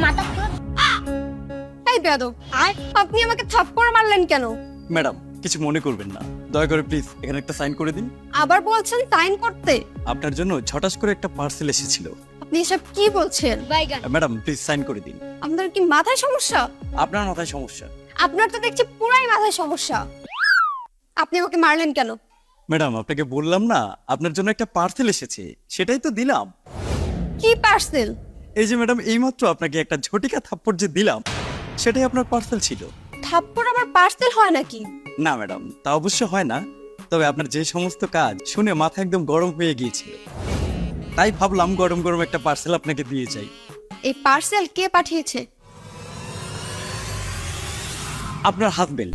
মাথা এই বেয়াদব, আপনি আমাকে থাপ্পড় মারলেন কেন? ম্যাডাম কিছু মনে করবেন না, দয়া করে প্লিজ এখানে একটা সাইন করে দিন। আবার বলছেন সাইন করতে? আপনার জন্য ঝটাস করে একটা পার্সেল এসেছিল। আপনি এসব কি বলছেন? বাইগান। ম্যাডাম প্লিজ সাইন করে দিন। আপনার কি মাথায় সমস্যা? আপনার মাথায় সমস্যা। আপনার তো দেখছি পুরাই মাথায় সমস্যা। আপনি আমাকে মারলেন কেন? ম্যাডাম আপনাকে বললাম না আপনার জন্য একটা পার্সেল এসেছে, সেটাই তো দিলাম। কি পার্সেল? এই যে ম্যাডাম এইমাত্র আপনাকে একটা ঝটিকা থাপ্পড় যে দিলাম, সেটাই আপনার পার্সেল ছিল। থাপ্পড় আবার পার্সেল হয় নাকি? না ম্যাডাম, তা অবশ্য হয় না, তবে আপনার যে সমস্ত কাজ শুনে মাথা একদম গরম হয়ে গিয়েছিল, তাই ভাবলাম গরম গরম একটা পার্সেল আপনাকে দিয়ে যাই। এই পার্সেল কে পাঠিয়েছে? আপনার হাজবেন্ড।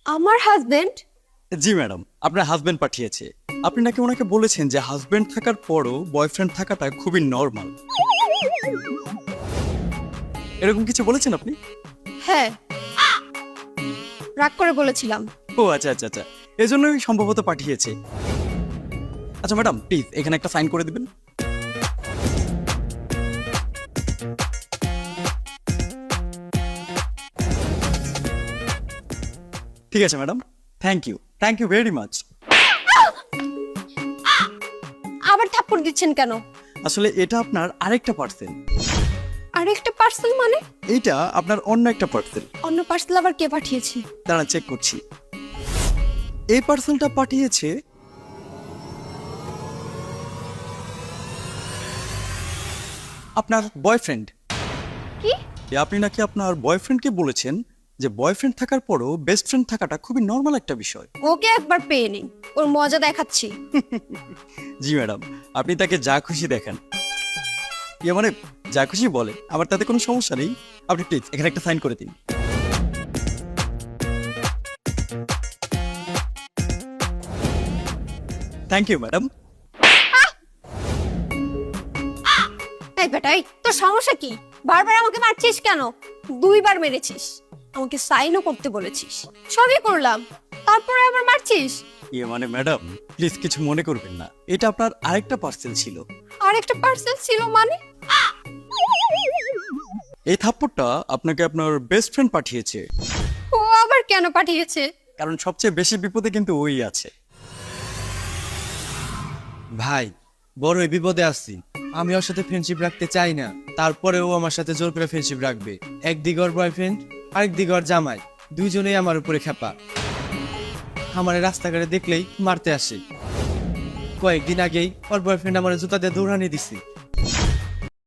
আমার হাজবেন্ড? জি ম্যাডাম, আপনার হাজবেন্ড পাঠিয়েছে। আপনি নাকি ওনাকে বলেছেন যে হাজবেন্ড থাকার পরও বয়ফ্রেন্ড থাকাটা খুবই নর্মাল, এরকম কিছু বলেছেন আপনি? হ্যাঁ, রাগ করে বলেছিলাম। ও আচ্ছা আচ্ছা আচ্ছা, এজন্যই সম্ভবত পাঠিয়েছে। আচ্ছা ম্যাডাম প্লিজ এখানে একটা সাইন করে দিবেন। ঠিক আছে madam, thank you very much. আবার থাপ্পড় দিচ্ছেন কেন? আসলে এটা আপনার আরেকটা পার্সেল। আরেকটা পার্সেল মানে? এইটা আপনার অন্য একটা পার্সেল। অন্য পার্সেল আবার কে পাঠিয়েছে? দাঁড়া চেক করছি। এই পার্সেলটা পাঠিয়েছে আপনার বয়ফ্রেন্ড। কি? আপনি নাকি আপনার বয়ফ্রেন্ডকে বলেছেন যে বয়ফ্রেন্ড থাকার পরও বেস্ট ফ্রেন্ড থাকাটা খুবই নর্মাল একটা বিষয়। ওকে একবার পেয়ে নিন, ওর মজা দেখাচ্ছি। জি ম্যাডাম, আপনি তাকে যা খুশি দেখান, ইয়ে মানে যা খুশি বলে, আমার তাতে কোনো সমস্যা নেই। আপনি প্লিজ এখানে একটা সাইন করে দিন। Thank you madam. এই বেটাই, তোর সমস্যা কি? বারবার আমাকে মারছিস কেন? 2বার মেরেছিস, আমাকে সাইনও করতে বলেছিস, সবই করলাম, তারপরে আবার মারছিস। ইয়ে মানে ম্যাডাম প্লিজ কিছু মনে করবেন না, এটা আপনার আরেকটা পার্সেল ছিল। আরেকটা পার্সেল ছিল মানে? এই থাপ্পড়টা আপনাকে আপনার বেস্ট ফ্রেন্ড পাঠিয়েছে। ও আবার কেন পাঠিয়েছে? কারণ সবচেয়ে বেশি বিপদে কিন্তু ওই আছে। ভাই বড় বিপদে আছি, আমি ওর সাথে ফ্রেন্ডশিপ রাখতে চাই না, তারপরে ও আমার সাথে জোর করে ফ্রেন্ডশিপ রাখবে। একদিকে ওর বয়ফ্রেন্ড, আরেকদিকে ওর জামাই, দুইজনেই আমার উপরে খেপা। আমার রাস্তাঘাটে দেখলেই মারতে আসে। কয়েকদিন আগেই ওর বয়ফ্রেন্ড আমার জুতা দিয়ে দৌড়ানি দিছে।